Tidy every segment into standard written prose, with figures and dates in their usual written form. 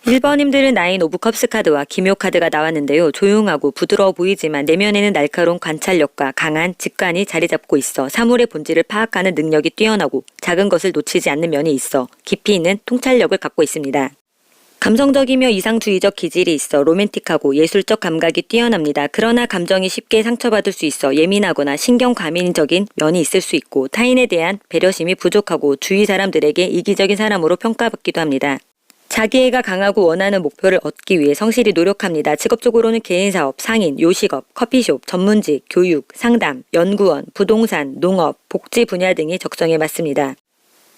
1번님들은 나인 오브 컵스 카드와 기묘 카드가 나왔는데요. 조용하고 부드러워 보이지만 내면에는 날카로운 관찰력과 강한 직관이 자리 잡고 있어 사물의 본질을 파악하는 능력이 뛰어나고 작은 것을 놓치지 않는 면이 있어 깊이 있는 통찰력을 갖고 있습니다. 감성적이며 이상주의적 기질이 있어 로맨틱하고 예술적 감각이 뛰어납니다. 그러나 감정이 쉽게 상처받을 수 있어 예민하거나 신경과민적인 면이 있을 수 있고 타인에 대한 배려심이 부족하고 주위 사람들에게 이기적인 사람으로 평가받기도 합니다. 자기애가 강하고 원하는 목표를 얻기 위해 성실히 노력합니다. 직업적으로는 개인사업, 상인, 요식업, 커피숍, 전문직, 교육, 상담, 연구원, 부동산, 농업, 복지 분야 등이 적성에 맞습니다.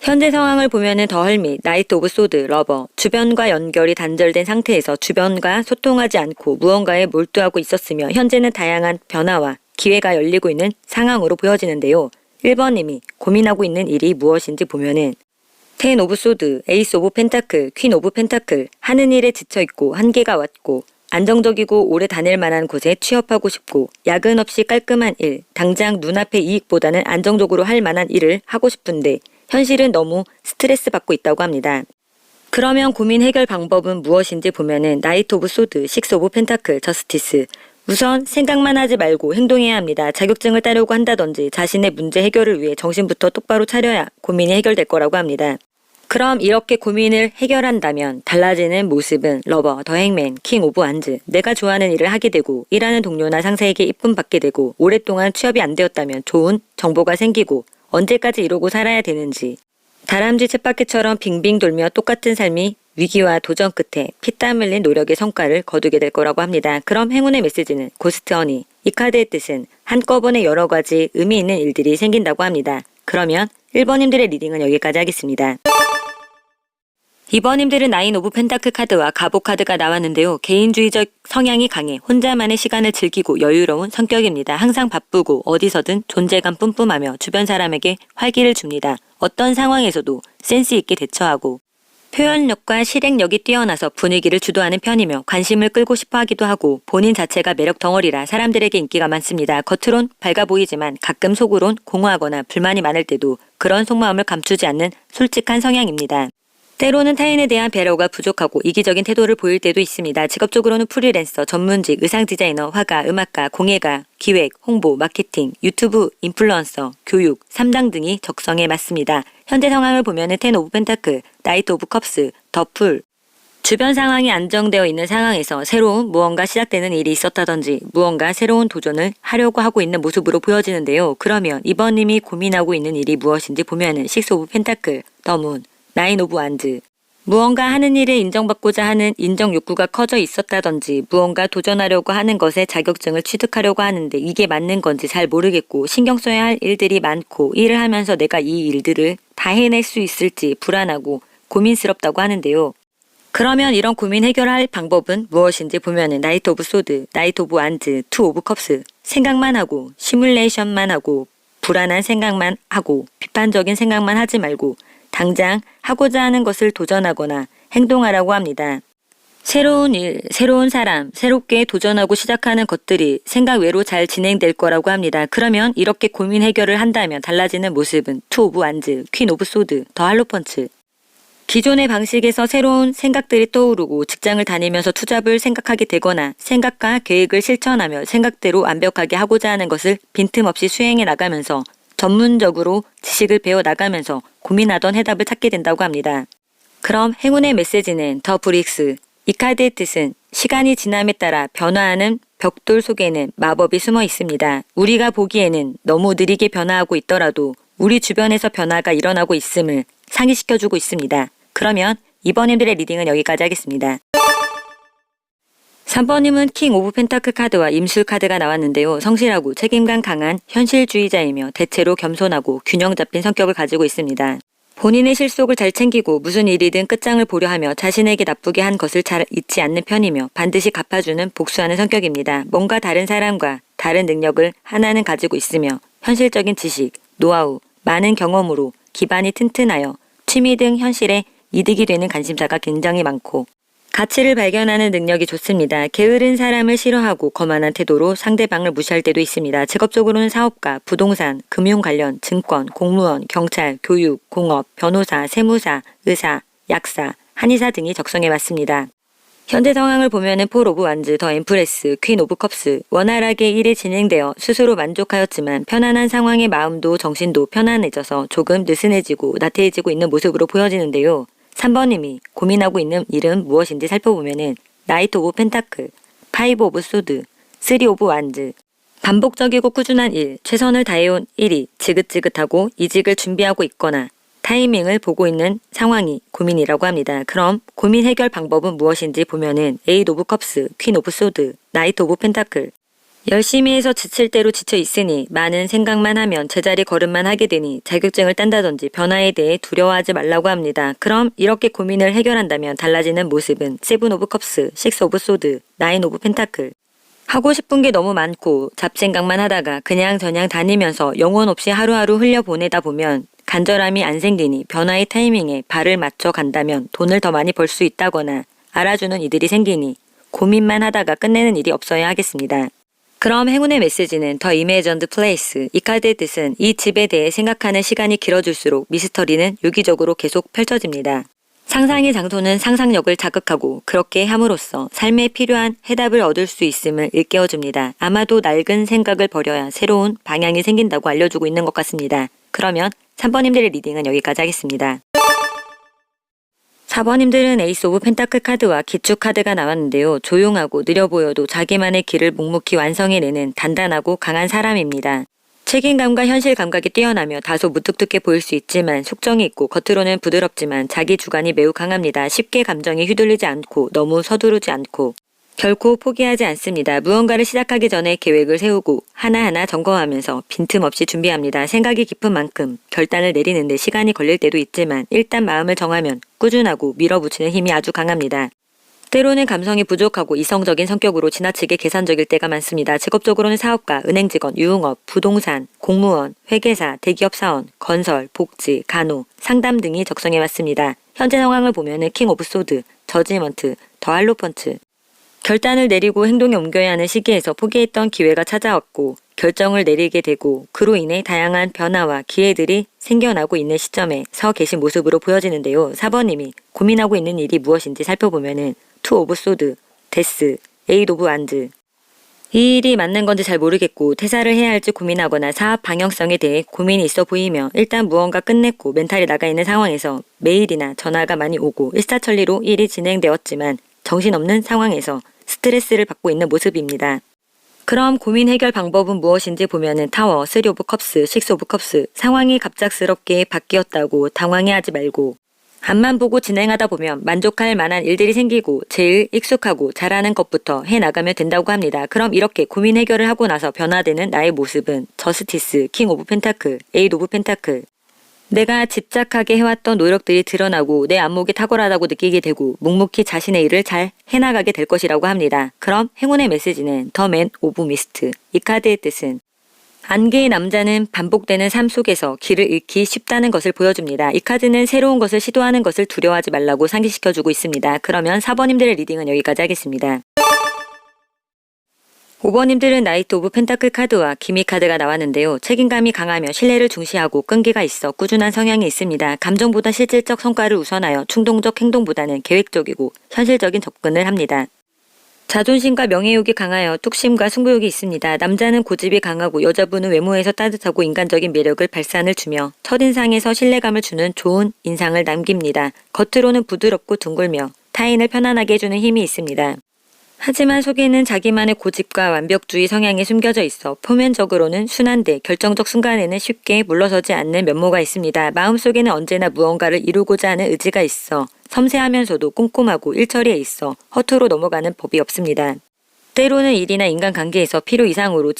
현재 상황을 보면은 더 헐밋, 나이트 오브 소드, 러버, 주변과 연결이 단절된 상태에서 주변과 소통하지 않고 무언가에 몰두하고 있었으며 현재는 다양한 변화와 기회가 열리고 있는 상황으로 보여지는데요. 1번님이 고민하고 있는 일이 무엇인지 보면은 텐 오브 소드, 에이스 오브 펜타클, 퀸 오브 펜타클, 하는 일에 지쳐있고 한계가 왔고 안정적이고 오래 다닐 만한 곳에 취업하고 싶고 야근 없이 깔끔한 일, 당장 눈앞의 이익보다는 안정적으로 할 만한 일을 하고 싶은데 현실은 너무 스트레스 받고 있다고 합니다. 그러면 고민 해결 방법은 무엇인지 보면은 나이트 오브 소드, 식스 오브 펜타클, 저스티스. 우선 생각만 하지 말고 행동해야 합니다. 자격증을 따려고 한다든지 자신의 문제 해결을 위해 정신부터 똑바로 차려야 고민이 해결될 거라고 합니다. 그럼 이렇게 고민을 해결한다면 달라지는 모습은 러버, 더 행맨, 킹 오브 완즈. 내가 좋아하는 일을 하게 되고 일하는 동료나 상사에게 이쁨 받게 되고 오랫동안 취업이 안 되었다면 좋은 정보가 생기고 언제까지 이러고 살아야 되는지 다람쥐 쳇바퀴처럼 빙빙 돌며 똑같은 삶이 위기와 도전 끝에 피땀 흘린 노력의 성과를 거두게 될 거라고 합니다. 그럼 행운의 메시지는 고스트 허니. 이 카드의 뜻은 한꺼번에 여러 가지 의미 있는 일들이 생긴다고 합니다. 그러면 1번님들의 리딩은 여기까지 하겠습니다. 2번님들은 나인 오브 펜타클 카드와 갑옷 카드가 나왔는데요. 개인주의적 성향이 강해 혼자만의 시간을 즐기고 여유로운 성격입니다. 항상 바쁘고 어디서든 존재감 뿜뿜하며 주변 사람에게 활기를 줍니다. 어떤 상황에서도 센스 있게 대처하고 표현력과 실행력이 뛰어나서 분위기를 주도하는 편이며 관심을 끌고 싶어 하기도 하고 본인 자체가 매력 덩어리라 사람들에게 인기가 많습니다. 겉으론 밝아 보이지만 가끔 속으론 공허하거나 불만이 많을 때도 그런 속마음을 감추지 않는 솔직한 성향입니다. 때로는 타인에 대한 배려가 부족하고 이기적인 태도를 보일 때도 있습니다. 직업적으로는 프리랜서, 전문직, 의상 디자이너, 화가, 음악가, 공예가, 기획, 홍보, 마케팅, 유튜브, 인플루언서, 교육, 3당 등이 적성에 맞습니다. 현재 상황을 보면은 텐 오브 펜타클, 나이트 오브 컵스, 더 풀. 주변 상황이 안정되어 있는 상황에서 새로운 무언가 시작되는 일이 있었다든지 무언가 새로운 도전을 하려고 하고 있는 모습으로 보여지는데요. 그러면 이번님이 고민하고 있는 일이 무엇인지 보면은 식스 오브 펜타클, 더 문, 나인 오브 완즈. 무언가 하는 일에 인정받고자 하는 인정 욕구가 커져 있었다든지 무언가 도전하려고 하는 것에 자격증을 취득하려고 하는데 이게 맞는 건지 잘 모르겠고 신경 써야 할 일들이 많고 일을 하면서 내가 이 일들을 다 해낼 수 있을지 불안하고 고민스럽다고 하는데요. 그러면 이런 고민 해결할 방법은 무엇인지 보면은 나이트 오브 소드, 나이트 오브 완즈, 투 오브 컵스. 생각만 하고 시뮬레이션만 하고 불안한 생각만 하고 비판적인 생각만 하지 말고 당장 하고자 하는 것을 도전하거나 행동하라고 합니다. 새로운 일, 새로운 사람, 새롭게 도전하고 시작하는 것들이 생각 외로 잘 진행될 거라고 합니다. 그러면 이렇게 고민 해결을 한다면 달라지는 모습은 투 오브 완즈, 퀸 오브 소드, 더 할로펀치. 기존의 방식에서 새로운 생각들이 떠오르고 직장을 다니면서 투잡을 생각하게 되거나 생각과 계획을 실천하며 생각대로 완벽하게 하고자 하는 것을 빈틈없이 수행해 나가면서 전문적으로 지식을 배워 나가면서 고민하던 해답을 찾게 된다고 합니다. 그럼 행운의 메시지는 더 브릭스. 이 카드의 뜻은 시간이 지남에 따라 변화하는 벽돌 속에는 마법이 숨어 있습니다. 우리가 보기에는 너무 느리게 변화하고 있더라도 우리 주변에서 변화가 일어나고 있음을 상기시켜주고 있습니다. 그러면 이번님들의 리딩은 여기까지 하겠습니다. 3번님은 킹 오브 펜타클 카드와 임술 카드가 나왔는데요. 성실하고 책임감 강한 현실주의자이며 대체로 겸손하고 균형 잡힌 성격을 가지고 있습니다. 본인의 실속을 잘 챙기고 무슨 일이든 끝장을 보려 하며 자신에게 나쁘게 한 것을 잘 잊지 않는 편이며 반드시 갚아주는 복수하는 성격입니다. 뭔가 다른 사람과 다른 능력을 하나는 가지고 있으며 현실적인 지식, 노하우, 많은 경험으로 기반이 튼튼하여 취미 등 현실에 이득이 되는 관심사가 굉장히 많고 가치를 발견하는 능력이 좋습니다. 게으른 사람을 싫어하고 거만한 태도로 상대방을 무시할 때도 있습니다. 직업적으로는 사업가, 부동산, 금융 관련, 증권, 공무원, 경찰, 교육, 공업, 변호사, 세무사, 의사, 약사, 한의사 등이 적성에 맞습니다. 현재 상황을 보면은 폴 오브 완즈, 더 엠프레스, 퀸 오브 컵스 원활하게 일이 진행되어 스스로 만족하였지만 편안한 상황의 마음도 정신도 편안해져서 조금 느슨해지고 나태해지고 있는 모습으로 보여지는데요. 3번님이 고민하고 있는 일은 무엇인지 살펴보면은 나이트 오브 펜타클, 파이브 오브 소드, 쓰리 오브 완즈 반복적이고 꾸준한 일, 최선을 다해온 일이 지긋지긋하고 이직을 준비하고 있거나 타이밍을 보고 있는 상황이 고민이라고 합니다. 그럼 고민 해결 방법은 무엇인지 보면은 에잇 오브 컵스, 퀸 오브 소드, 나이트 오브 펜타클 열심히 해서 지칠 대로 지쳐 있으니 많은 생각만 하면 제자리 걸음만 하게 되니 자격증을 딴다든지 변화에 대해 두려워하지 말라고 합니다. 그럼 이렇게 고민을 해결한다면 달라지는 모습은 세븐 오브 컵스, 식스 오브 소드, 나인 오브 펜타클 하고 싶은 게 너무 많고 잡생각만 하다가 그냥저냥 다니면서 영혼 없이 하루하루 흘려보내다 보면 간절함이 안 생기니 변화의 타이밍에 발을 맞춰 간다면 돈을 더 많이 벌 수 있다거나 알아주는 이들이 생기니 고민만 하다가 끝내는 일이 없어야 하겠습니다. 그럼 행운의 메시지는 더 이메이전드 플레이스. 이 카드의 뜻은 이 집에 대해 생각하는 시간이 길어질수록 미스터리는 유기적으로 계속 펼쳐집니다. 상상의 장소는 상상력을 자극하고 그렇게 함으로써 삶에 필요한 해답을 얻을 수 있음을 일깨워줍니다. 아마도 낡은 생각을 버려야 새로운 방향이 생긴다고 알려주고 있는 것 같습니다. 그러면 3번님들의 리딩은 여기까지 하겠습니다. 4번님들은 에이스 오브 펜타클 카드와 기축 카드가 나왔는데요. 조용하고 느려 보여도 자기만의 길을 묵묵히 완성해내는 단단하고 강한 사람입니다. 책임감과 현실 감각이 뛰어나며 다소 무뚝뚝해 보일 수 있지만 속정이 있고 겉으로는 부드럽지만 자기 주관이 매우 강합니다. 쉽게 감정에 휘둘리지 않고 너무 서두르지 않고 결코 포기하지 않습니다. 무언가를 시작하기 전에 계획을 세우고 하나하나 점검하면서 빈틈없이 준비합니다. 생각이 깊은 만큼 결단을 내리는데 시간이 걸릴 때도 있지만 일단 마음을 정하면 꾸준하고 밀어붙이는 힘이 아주 강합니다. 때로는 감성이 부족하고 이성적인 성격으로 지나치게 계산적일 때가 많습니다. 직업적으로는 사업가, 은행직원, 유흥업, 부동산, 공무원, 회계사, 대기업 사원, 건설, 복지, 간호, 상담 등이 적성해왔습니다. 현재 상황을 보면은 킹 오브 소드, 저지먼트, 더 할로펀치 결단을 내리고 행동에 옮겨야 하는 시기에서 포기했던 기회가 찾아왔고 결정을 내리게 되고 그로 인해 다양한 변화와 기회들이 생겨나고 있는 시점에 서 계신 모습으로 보여지는데요. 4번님이 고민하고 있는 일이 무엇인지 살펴보면은 투 오브 소드, 데스, 에잇 오브 완즈 이 일이 맞는 건지 잘 모르겠고 퇴사를 해야 할지 고민하거나 사업 방향성에 대해 고민이 있어 보이며 일단 무언가 끝냈고 멘탈이 나가 있는 상황에서 메일이나 전화가 많이 오고 일사천리로 일이 진행되었지만 정신없는 상황에서 스트레스를 받고 있는 모습입니다. 그럼 고민 해결 방법은 무엇인지 보면은 타워, 쓰리 오브 컵스, 식스 오브 컵스 상황이 갑작스럽게 바뀌었다고 당황해하지 말고 앞만 보고 진행하다 보면 만족할 만한 일들이 생기고 제일 익숙하고 잘하는 것부터 해나가면 된다고 합니다. 그럼 이렇게 고민 해결을 하고 나서 변화되는 나의 모습은 저스티스, 킹 오브 펜타클, 에잇 오브 펜타클 내가 집착하게 해왔던 노력들이 드러나고 내 안목이 탁월하다고 느끼게 되고 묵묵히 자신의 일을 잘 해나가게 될 것이라고 합니다. 그럼 행운의 메시지는 더 맨 오브 미스트. 이 카드의 뜻은 안개의 남자는 반복되는 삶 속에서 길을 잃기 쉽다는 것을 보여줍니다. 이 카드는 새로운 것을 시도하는 것을 두려워하지 말라고 상기시켜주고 있습니다. 그러면 4번님들의 리딩은 여기까지 하겠습니다. 5번님들은 나이트 오브 펜타클 카드와 기미 카드가 나왔는데요. 책임감이 강하며 신뢰를 중시하고 끈기가 있어 꾸준한 성향이 있습니다. 감정보다 실질적 성과를 우선하여 충동적 행동보다는 계획적이고 현실적인 접근을 합니다. 자존심과 명예욕이 강하여 뚝심과 승부욕이 있습니다. 남자는 고집이 강하고 여자분은 외모에서 따뜻하고 인간적인 매력을 발산을 주며 첫인상에서 신뢰감을 주는 좋은 인상을 남깁니다. 겉으로는 부드럽고 둥글며 타인을 편안하게 해주는 힘이 있습니다. 하지만 속에는 자기만의 고집과 완벽주의 성향이 숨겨져 있어 표면적으로는 순한데 결정적 순간에는 쉽게 물러서지 않는 면모가 있습니다. 마음속에는 언제나 무언가를 이루고자 하는 의지가 있어 섬세하면서도 꼼꼼하고 일처리에 있어 허투루 넘어가는 법이 없습니다. 때로는 일이나 인간관계에서 필요 이상으로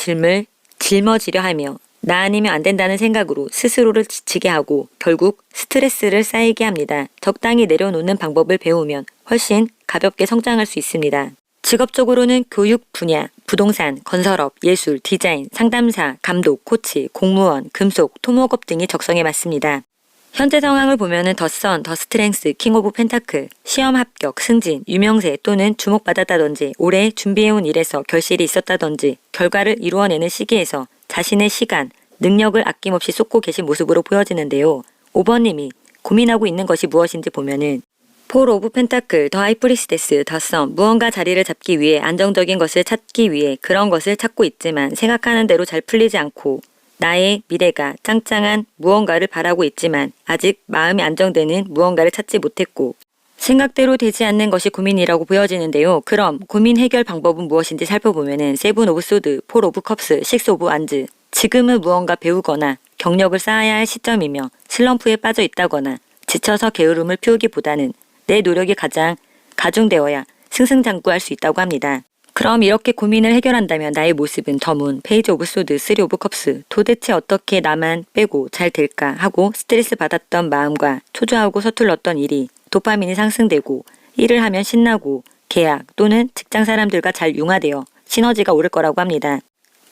짊어지려 하며 나 아니면 안 된다는 생각으로 스스로를 지치게 하고 결국 스트레스를 쌓이게 합니다. 적당히 내려놓는 방법을 배우면 훨씬 가볍게 성장할 수 있습니다. 직업적으로는 교육 분야, 부동산, 건설업, 예술, 디자인, 상담사, 감독, 코치, 공무원, 금속, 토목업 등이 적성에 맞습니다. 현재 상황을 보면은 더 선, 더 스트렝스, 킹 오브 펜타클, 시험 합격, 승진, 유명세 또는 주목받았다든지 오래 준비해온 일에서 결실이 있었다든지 결과를 이루어내는 시기에서 자신의 시간, 능력을 아낌없이 쏟고 계신 모습으로 보여지는데요. 5번님이 고민하고 있는 것이 무엇인지 보면은 폴 오브 펜타클, 더 하이프리스테스, 더 썸, 무언가 자리를 잡기 위해 안정적인 것을 찾기 위해 그런 것을 찾고 있지만 생각하는 대로 잘 풀리지 않고 나의 미래가 짱짱한 무언가를 바라고 있지만 아직 마음이 안정되는 무언가를 찾지 못했고 생각대로 되지 않는 것이 고민이라고 보여지는데요. 그럼 고민 해결 방법은 무엇인지 살펴보면은 세븐 오브 소드, 폴 오브 컵스, 식스 오브 완즈 지금은 무언가 배우거나 경력을 쌓아야 할 시점이며 슬럼프에 빠져 있다거나 지쳐서 게으름을 피우기보다는 내 노력이 가장 가중되어야 승승장구할 수 있다고 합니다. 그럼 이렇게 고민을 해결한다면 나의 모습은 더문, 페이지 오브 소드, 쓰리 오브 컵스 도대체 어떻게 나만 빼고 잘 될까 하고 스트레스 받았던 마음과 초조하고 서툴렀던 일이 도파민이 상승되고 일을 하면 신나고 계약 또는 직장 사람들과 잘 융화되어 시너지가 오를 거라고 합니다.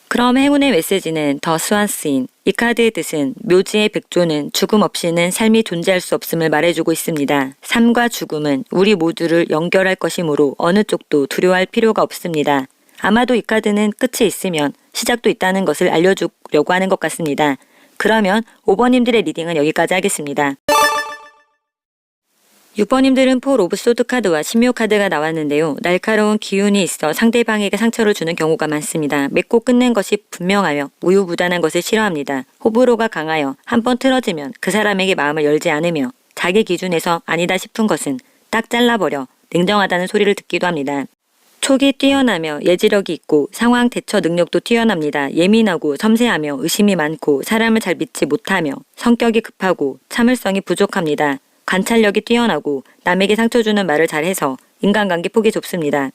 그럼 행운의 메시지는 더 스완스인. 이 카드의 뜻은 묘지의 백조는 죽음 없이는 삶이 존재할 수 없음을 말해주고 있습니다. 삶과 죽음은 우리 모두를 연결할 것이므로 어느 쪽도 두려워할 필요가 없습니다. 아마도 이 카드는 끝이 있으면 시작도 있다는 것을 알려주려고 하는 것 같습니다. 그러면 5번님들의 리딩은 여기까지 하겠습니다. 6번님들은 폴 오브 소드 카드와 신묘 카드가 나왔는데요. 날카로운 기운이 있어 상대방에게 상처를 주는 경우가 많습니다. 맺고 끝낸 것이 분명하며 우유부단한 것을 싫어합니다. 호불호가 강하여 한번 틀어지면 그 사람에게 마음을 열지 않으며 자기 기준에서 아니다 싶은 것은 딱 잘라버려 냉정하다는 소리를 듣기도 합니다. 촉이 뛰어나며 예지력이 있고 상황 대처 능력도 뛰어납니다. 예민하고 섬세하며 의심이 많고 사람을 잘 믿지 못하며 성격이 급하고 참을성이 부족합니다. 관찰력이 뛰어나고 남에게 상처 주는 말을 잘해서 인간관계 폭이 좁습니다.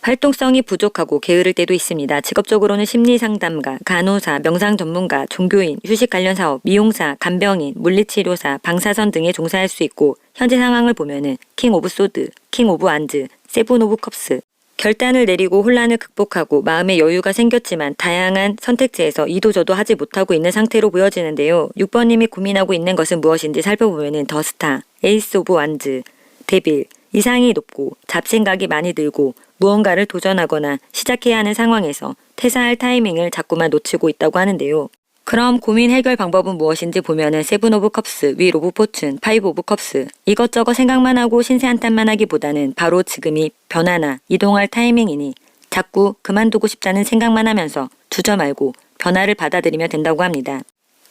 활동성이 부족하고 게으를 때도 있습니다. 직업적으로는 심리상담가, 간호사, 명상 전문가, 종교인, 휴식 관련 사업, 미용사, 간병인, 물리치료사, 방사선 등에 종사할 수 있고 현재 상황을 보면은 킹 오브 소드, 킹 오브 완즈, 세븐 오브 컵스 결단을 내리고 혼란을 극복하고 마음의 여유가 생겼지만 다양한 선택지에서 이도저도 하지 못하고 있는 상태로 보여지는데요. 6번님이 고민하고 있는 것은 무엇인지 살펴보면 더 스타, 에이스 오브 완즈, 데빌, 이상이 높고 잡생각이 많이 들고 무언가를 도전하거나 시작해야 하는 상황에서 퇴사할 타이밍을 자꾸만 놓치고 있다고 하는데요. 그럼 고민 해결 방법은 무엇인지 보면은 세븐 오브 컵스, 윌 오브 포춘, 파이브 오브 컵스 이것저것 생각만 하고 신세 한탄만 하기보다는 바로 지금이 변화나 이동할 타이밍이니 자꾸 그만두고 싶다는 생각만 하면서 주저 말고 변화를 받아들이면 된다고 합니다.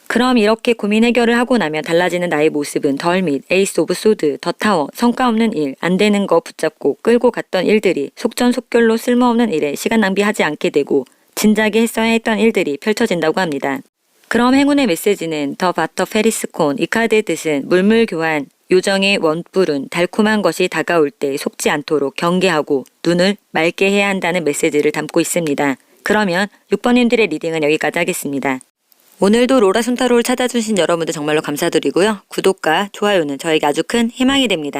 그럼 이렇게 고민 해결을 하고 나면 달라지는 나의 모습은 더 헐밋, 에이스 오브 소드, 더 타워, 성과 없는 일, 안 되는 거 붙잡고 끌고 갔던 일들이 속전속결로 쓸모없는 일에 시간 낭비하지 않게 되고 진작에 했어야 했던 일들이 펼쳐진다고 합니다. 그럼 행운의 메시지는 더 바터 페리스콘. 이 카드의 뜻은 물물 교환, 요정의 원뿔은 달콤한 것이 다가올 때 속지 않도록 경계하고 눈을 맑게 해야 한다는 메시지를 담고 있습니다. 그러면 6번님들의 리딩은 여기까지 하겠습니다. 오늘도 로라 손타로를 찾아주신 여러분들 정말로 감사드리고요. 구독과 좋아요는 저에게 아주 큰 희망이 됩니다.